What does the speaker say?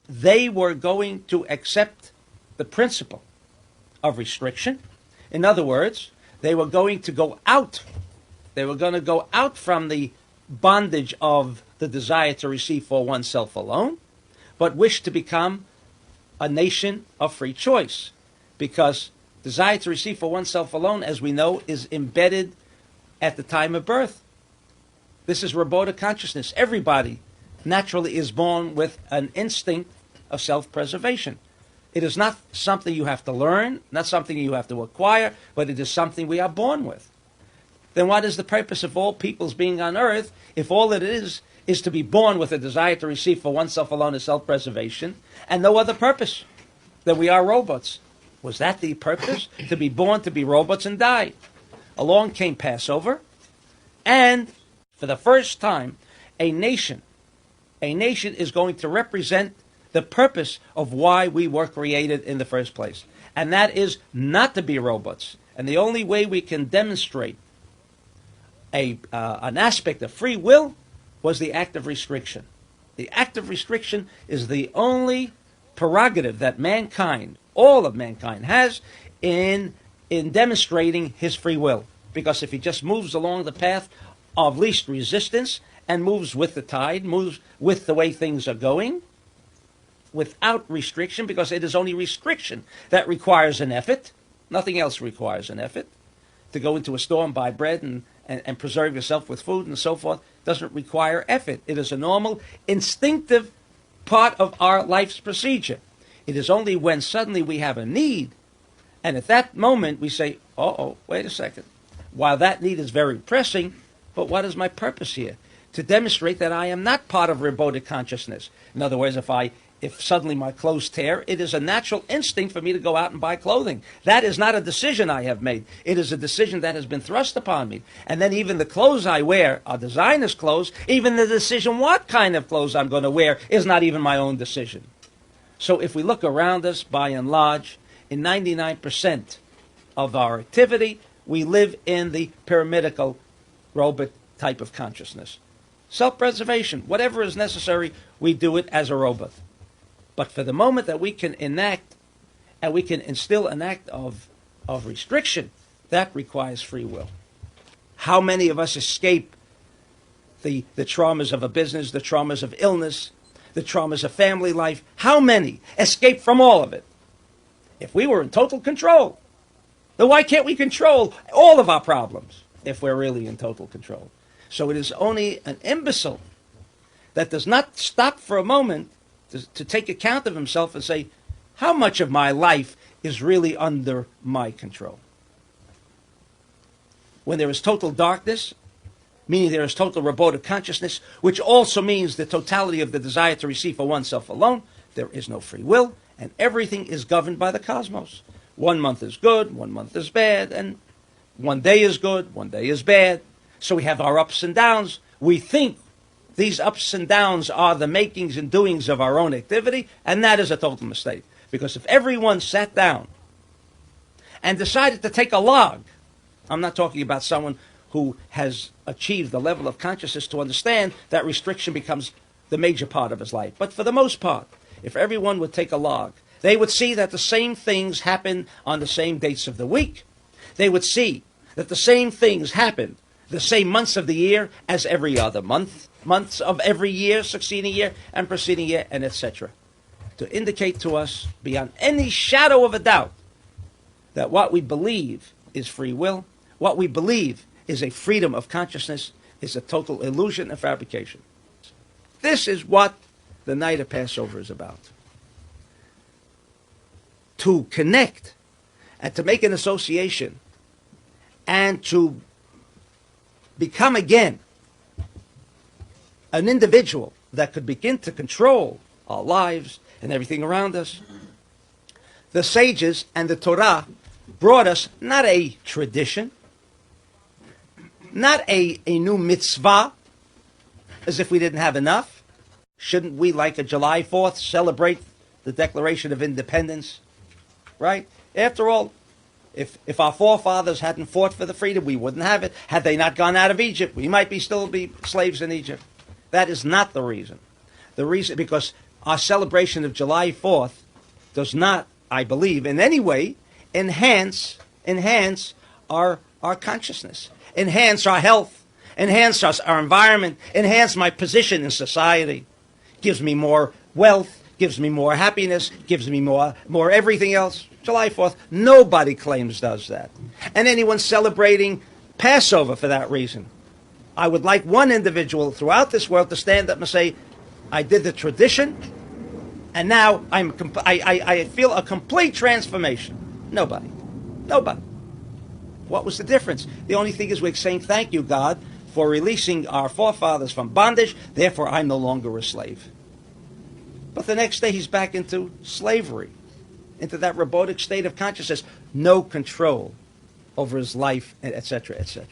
they were going to accept the principle of restriction. In other words, they were going to go out. They were going to go out from the bondage of the desire to receive for oneself alone, but wish to become a nation of free choice. Because desire to receive for oneself alone, as we know, is embedded at the time of birth. This is robotic consciousness. Everybody naturally is born with an instinct of self-preservation. It is not something you have to learn, not something you have to acquire, but it is something we are born with. Then what is the purpose of all peoples being on earth if all it is to be born with a desire to receive for oneself alone as self-preservation and no other purpose? Then we are robots. Was that the purpose? To be born, to be robots and die. Along came Passover, and for the first time, a nation is going to represent the purpose of why we were created in the first place. And that is not to be robots. And the only way we can demonstrate an aspect of free will was the act of restriction. The act of restriction is the only prerogative that mankind, all of mankind, has in demonstrating his free will. Because if he just moves along the path of least resistance and moves with the tide, moves with the way things are going, without restriction, because it is only restriction that requires an effort. Nothing else requires an effort. To go into a store and buy bread and preserve yourself with food and so forth doesn't require effort. It is a normal, instinctive part of our life's procedure. It is only when suddenly we have a need, and at that moment we say, wait a second. While that need is very pressing, but what is my purpose here? To demonstrate that I am not part of robotic consciousness. In other words, if suddenly my clothes tear, it is a natural instinct for me to go out and buy clothing. That is not a decision I have made. It is a decision that has been thrust upon me. And then even the clothes I wear are designer's clothes. Even the decision what kind of clothes I'm going to wear is not even my own decision. So if we look around us, by and large, in 99% of our activity, we live in the pyramidical robot type of consciousness. Self-preservation, whatever is necessary, we do it as a robot. But for the moment that we can enact, and we can instill an act of restriction, that requires free will. How many of us escape the traumas of a business, the traumas of illness, the traumas of family life? How many escape from all of it? If we were in total control, then why can't we control all of our problems if we're really in total control? So it is only an imbecile that does not stop for a moment to take account of himself and say, how much of my life is really under my control? When there is total darkness, meaning there is total robotic consciousness, which also means the totality of the desire to receive for oneself alone, there is no free will, and everything is governed by the cosmos. 1 month is good, 1 month is bad, and 1 day is good, 1 day is bad. So we have our ups and downs. We think these ups and downs are the makings and doings of our own activity, and that is a total mistake. Because if everyone sat down and decided to take a log, I'm not talking about someone who has achieved the level of consciousness to understand that restriction becomes the major part of his life. But for the most part, if everyone would take a log, they would see that the same things happen on the same dates of the week. They would see that the same things happen the same months of the year as every other months of every year, succeeding year, and preceding year, and etc. To indicate to us, beyond any shadow of a doubt, that what we believe is free will, what we believe is a freedom of consciousness, is a total illusion and fabrication. This is what the night of Passover is about. To connect and to make an association and to become again an individual that could begin to control our lives and everything around us. The sages and the Torah brought us not a tradition, not a new mitzvah, as if we didn't have enough. Shouldn't we, like a July 4th, celebrate the Declaration of Independence? Right? After all, if our forefathers hadn't fought for the freedom, we wouldn't have it. Had they not gone out of Egypt, we might still be slaves in Egypt. That is not the reason. The reason, because our celebration of July 4th does not, I believe, in any way enhance our consciousness, enhance our health, enhance our environment, enhance my position in society, gives me more wealth, gives me more happiness, gives me more everything else. July 4th, nobody claims does that. And anyone celebrating Passover for that reason, I would like one individual throughout this world to stand up and say, I did the tradition, and now I feel a complete transformation. Nobody. What was the difference? The only thing is we're saying, thank you, God, for releasing our forefathers from bondage, therefore I'm no longer a slave. But the next day he's back into slavery, into that robotic state of consciousness, no control over his life, etc., etc.